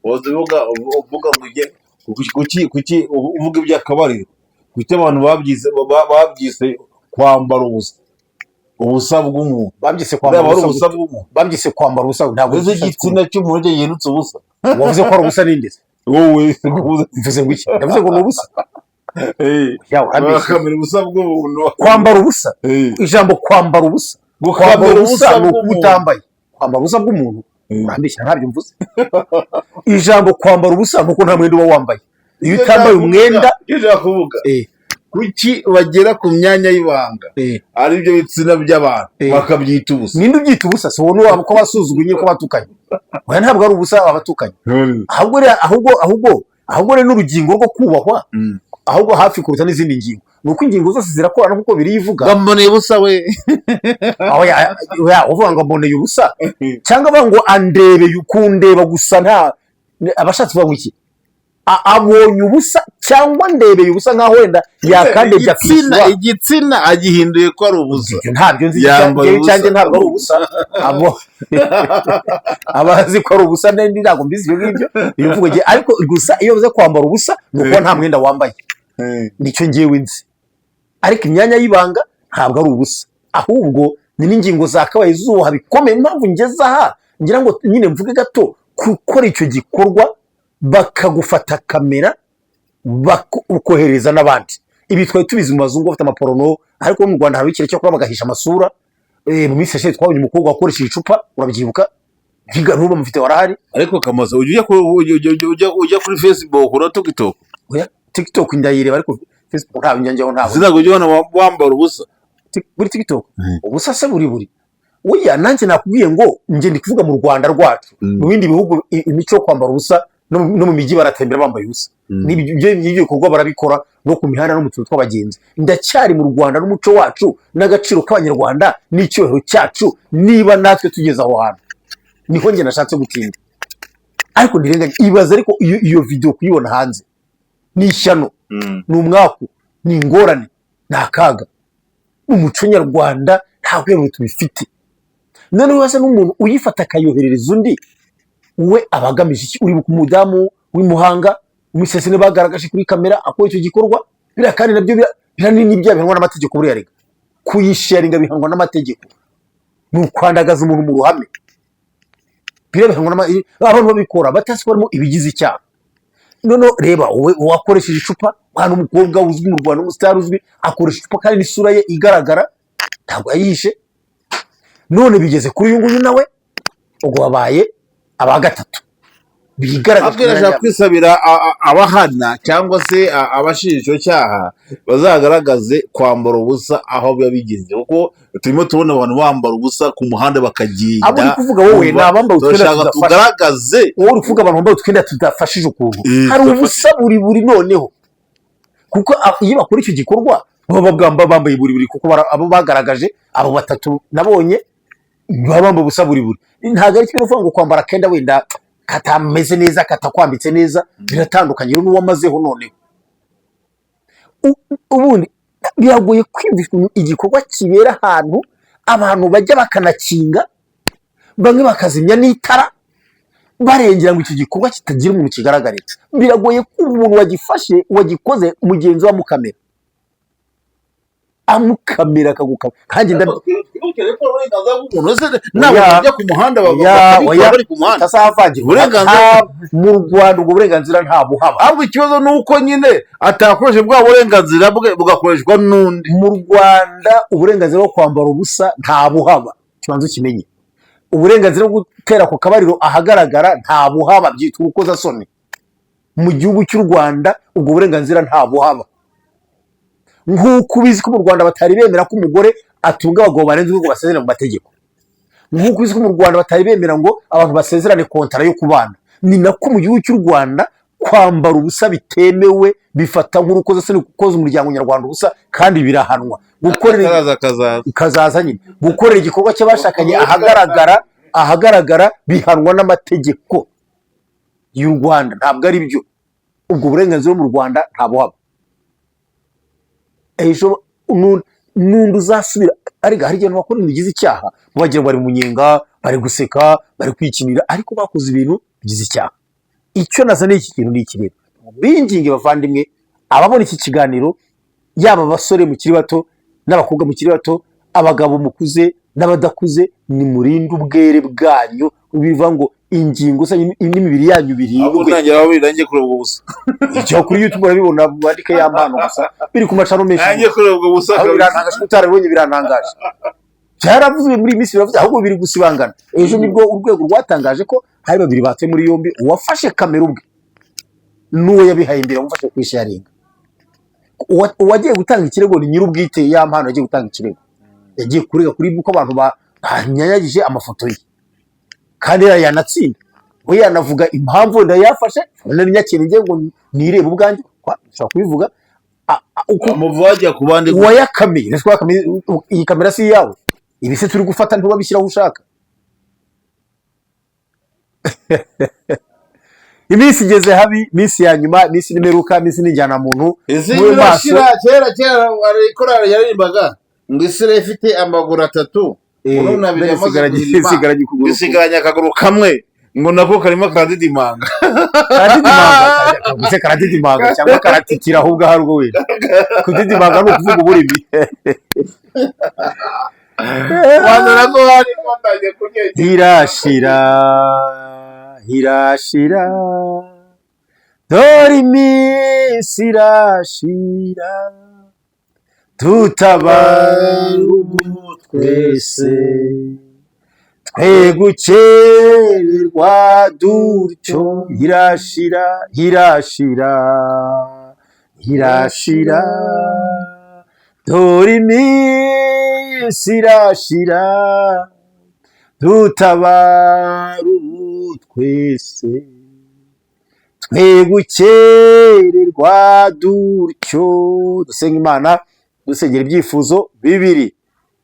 woze uvuga ngo ujye kuki uvuga iby'akabariro kuki abantu babyise kwambara ubusa bw'umuntu, babyise kwambara ubusa ntabwo uzi igitsina cy'umuntu yirutse ubusa. wavuze ko ari ubusa n'indese wowe mvuze ngo iki? ndavuze ngo ni ubusa. bakamera ubusa bw'umuntu, kwambara ubusa, ijambo kwambara ubusa, kwambara ubusa ni ukuba utambaye. Kwambara ubusa bw'umuntu urambeshya ntabyo mvuze. Ijambo kwambara ubusa ni uko nta mwenda uba wambaye. Iyo utambaye umwenda kuvuga kuki bagera ku myanya y'ibanga ari byo bitsina by'abantu bakabyita ubusa. ninde ubyita ubusa? si wowe waba ko basuzugunye ko batukanye? oya ntabwo ari ubusa abatukanye, ahubwo rero n'urugingo rwo kubahwa ahubwo hafi kuruta n'izindi ngingo. ni uko ingingo zose zirakorana nk'uko birivuga. mboneye ubusa we uvuga ngo mboneye ubusa cyangwa bavuga ngo andebeye kundeba gusa, nta abashatse kuvuga iki? abonye ubusa cyangwa ndebeye ubusa nkaho wenda yakandebye akishyura igitsina agihinduye ko ari ubusa. ntabyo nzi cyanjye ntabwo ari ubusa. abazi ko ari ubusa ntabwo mbizi ibyo ngibyo bivuga igihe. ariko gusa iyo uvuze kwambara ubusa ni uko nta mwenda wambaye, nicyo ngewe nzi. ariko imyanya y'ibanga ntabwo ari ubusa, ahubwo ni n'ingingo zakabaye zubaha bikomeye. impamvu ngeze aha ngira ngo nyine mvuge gato gukora icyo gikorwa bakagufata kamera ukohereza n'abandi. ibi twari tubizi mu bazungu bafite amaporono, ariko mu Rwanda hari ikirere cyo kuba bagahisha amasura. mu minsi yashize twabonye umukobwa wakoresheje icupa, urabyibuka? n'ubu mufite warahari. ariko kamaze ujya kuri Facebook na TikTok? oya TikTok ndayireba ariko Facebook ntabwo njyanjyeho ntabwo. Sinago ujya wambara ubusa kuri TikTok? ubusa se buri oya nanjye nakubwiye ngo njye ndi kuvuga mu Rwanda rwacu. mu bindi bihugu imico yo kwambara ubusa no mu mijyi baratembera bambaye ubusa. n'ibyo bikorwa barabikora no ku mihanda no mu tuzu tw'abagenzi. ndacyari mu Rwanda n'umuco wacu n'agaciro k'abanyarwanda n'icyubahiro cyacu. niba natwe tugeze aho hantu niho njye nashatse gutinda. ariko ndirenganya ibaza, ariko iyo video kuyibona hanze ni ishyano, ni umwaku, ni ingorane, ni akaga. umuco nyarwanda nta rwego tubifite. noneho wese n'umuntu uyifata akayoherereza undi, we abagamije iki? uri ku mudamu w'imuhanga umusesene bagaragaje kuri kamera akora icyo gikorwa, biriya kandi nabyo n'ibyaha bihanwa n'amategeko. buriya rega kuyisharinga bihanwa n'amategeko, ni ukwandagaza umuntu mu ruhame. biriya bihanwa abantu babikora batasi ko barimo ibigize icyaha. noneho reba wowe wakoresheje icupa, hano umukobwa uzwi mu Rwanda, umusitari uzwi, akoresha icupa kandi n'isura ye igaragara, ntabwo yayihishe. none bigeze kuri uyu nguyu nawe ubwo babaye aba gatatu bigaragaza kwisabira abahana cyangwa se abashinjwa cyaha bazagaragaze kwambara ubusa aho biba bigeze, kuko turimo tubona abantu bambara ubusa ku muhanda bakagenda. abo uri kuvuga wowe ni abambaye utwenda tugaragaze, wowe uri kuvuga abantu bambaye utwenda tudafashije ukuntu. hari ubusa buri noneho, kuko iyo bakora icyo gikorwa baba bambaye buri kuko abo bagaragaje abo batatu nabonye baba bambaye ubusa buri. ntabwo ari kimwe uvuga ngo kwambara akenda wenda katameze neza katakwambitse neza, biratandukanye n'uwamazeho. noneho ubundi biragoye kwiyumvisha igikorwa kibera ahantu abantu bajya bakanakinga, bamwe bakazimya n'itara barengera ngo icyo gikorwa kitagira umuntu kigaragarira. biragoye ko umuntu wagifashe wagikoze mugenzi wa mukamera. amukamira akagukama kandi twibukire ko uburenganzira bw'umuntu nabo bajya ku muhanda bari ku muhanda tasavangira uburenganzira mu Rwanda. Ubwo burenganzira nta buhaba, ahubwo ikibazo ni uko nyine atakoresha bwa burenganzira bwe bugakoreshwa n'undi. Mu Rwanda uburenganzira bwo kwambara ubusa nta buhaba, kibanza ukimenye. Uburenganzira bwo gutera ku kabariro ahagaragara nta buhaba, byitwa urukozasoni. Mu gihugu cy'u Rwanda ubwo burenganzira nta buhaba, nk'uko ubizi ko mu Rwanda batari bemera ko umugore atunga abagabo barenze ngo basezerane mu mategeko, nk'uko ubizi ko mu Rwanda batari bemera ngo abantu basezerane kontara yo kubana. Ni nako mu gihugu cy'u Rwanda kwambara ubusa bitemewe, bifata nk'urukozasoni gukoza umuryango nyarwanda ubusa, kandi birahanwa. Kazaza nyine gukorera igikorwa cy'abashakanye ahagaragara bihanwa n'amategeko y'u Rwanda, ntabwo ari byo. Ubwo burenganzira mu Rwanda nta buhaba. Ejo n'undi uzasubira ariko hari igihe bakora bigize icyaha bagira ngo bari mu nyenga, bari guseka, bari kwikinira, ariko bakoze ibintu bigize icyaha. Icyo nazaniye iki kintu ni iki rero, binginge bavandimwe ababona iki kiganiro, yaba abasore mukiri bato n'abakobwa mukiri bato, abagabo mukuze n'abadakuze, ni murinde ubwere bwanyu, bivuga ngo ingingo n'imibiri yanyu birindwe. Nanjye kureba ubwo busa icyo kuri YouTube urabibona, bandike y'ampano gusa biri ku macano menshi. Nanjye kureba ubwo busa birantangaje, utarabonye birantangaje. Byaravuze muri minsi biravuze, ahubwo biri gusibangana. Ejo nibwo urwego rwatangaje ko hari babiri batuye muri yombi, uwafashe kamera ubwe n'uwo yabihaye imbere amufashe kwisharinga. Uwagiye gutanga ikirego ni nyir'ubwite y'ampano, yagiye gutanga ikirego, yagiye kurega kuri buko abantu banyanyagije amafoto ye, kandi yanatsinda. We yanavuga impamvu ndayafashe, nari nyakeneye ngo nirebe ubwanjye, ushobora kubivuga umuvajya ku bandi uwayakamiye. Iyi kamera si iyawe, ibi se turi gufata ntubabishyiraho ushaka. Iminsi igeze habi, iminsi ya nyuma, iminsi n'imeruka, iminsi n'injyana muntu. Kera korali yaririmbaga ngo Isirayeli ifite amaguru atatu, isigaranye akaguru kamwe, ngo nako karimo karadidimanga. Karadidimanga cyangwa karatitira, ahubwo ahari ubwo wenda kudidimanga ni ukuvuga uburimi. Hirashira dore iminsi irashira, tutabarugu twese, twe gukererwa dutyo. Hirashira dore iminsi irashira, tutabarugu twese, twe gukererwa dutyo. Dusenga Imana, dusengera ibyifuzo bibiri.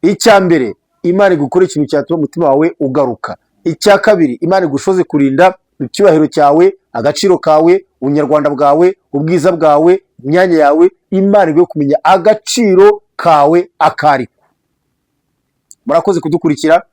Icya mbere, Imana igukora ikintu cyatuma umutima wawe ugaruka. Icya kabiri, Imana igushoze kurinda icyubahiro cyawe, agaciro kawe, ubunyarwanda bwawe, ubwiza bwawe, imyanya yawe. Imana iguhe kumenya agaciro kawe akariko. Murakoze kudukurikira,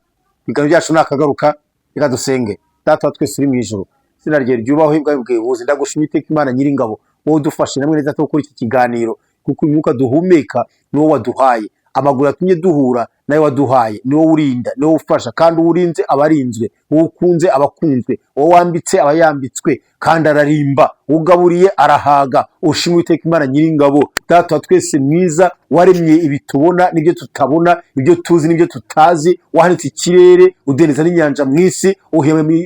ibiganiro byacu nakagaruka. Reka dusenge. Data wa twese uri mu ijuru, izina ryawe ryubahwe, bwawe bwihuse. Ndagushimira iteka Imana Nyiringabo, wowe udufashe namwe neza gukora iki kiganiro, kuko umwuka duhumeka ni wowe waduhaye, amaguru atumye duhura nawe waduhaye, ni wowe urinda, ni wowe ufasha, kandi urinze abarinzwe, wowe ukunze abakunzwe, wowe wambitse abayambitswe, kandi ararimba, ugaburiye arahaga. Ushimwe iteka Imana Nyiringabo, Data wa twese mwiza, waremye ibitubona n'ibyo tutabona, ibyo tuzi n'ibyo tutazi, wahanitse ikirere, udeneza n'inyanja mu isi,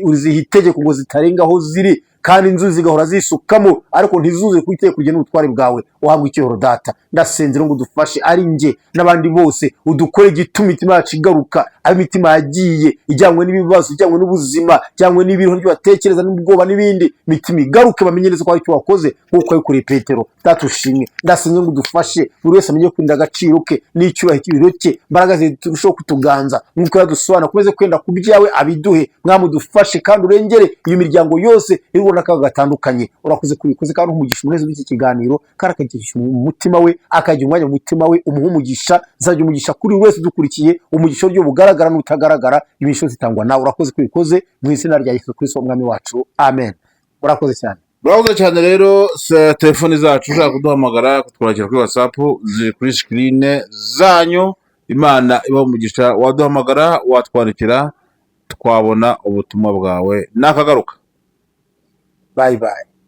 uziha itegeko ngo zitarenga aho ziri, kandi inzuzi zigahora zisukamo, ariko ntizuze ku itegeko rye n'ubutware bwawe. Uhabwe icyubahiro Data. Ndasenzera ngo udufashe, ari njye n'abandi bose, udukore igituma imitima yacu igaruka, aho imitima yagiye ijyanywe n'ibibazo, ijyanywe n'ubuzima, ijyanywe n'ibintu byo batekereza n'ubwoba n'ibindi, imitima igaruke, bamenye neza ko hari icyo wakoze, nk'uko wabikoreye Petero. Data ushimwe, ndasenzera ngo udufashe, buri wese amenye kurinda agaciro ke n'icyubahiro cye, imbaraga ze turushaho kutuganza, nk'uko yadusobanura, komeze kwenda ku byawe abiduhe. Mwami udufashe kandi urengere iyo miryango yose irubona akaga gatandukanye. Urakoze kubikoze, kandi umugisha umunezero w'iki kiganiro, kandi akagisha mu mutima we, akagira umwanya mu mutima we, umuha umugisha. Zajya umugisha kuri wese udukurikiye, umugisha ryo bugaragara n'utagaragara, imisho zitangwa nawe. Urakoze kubikoze, mu izina rya Yesu Kristo umwami wacu, amen. Urakoze cyane. Murakoze cyane rero, telefoni zacu ushaka kuduhamagara kutwakira kuri WhatsApp ziri kuri screen zanyu. Imana ibahe umugisha, waduhamagara watwandikira twabona ubutumwa bwawe nakagaruka. Bye bye.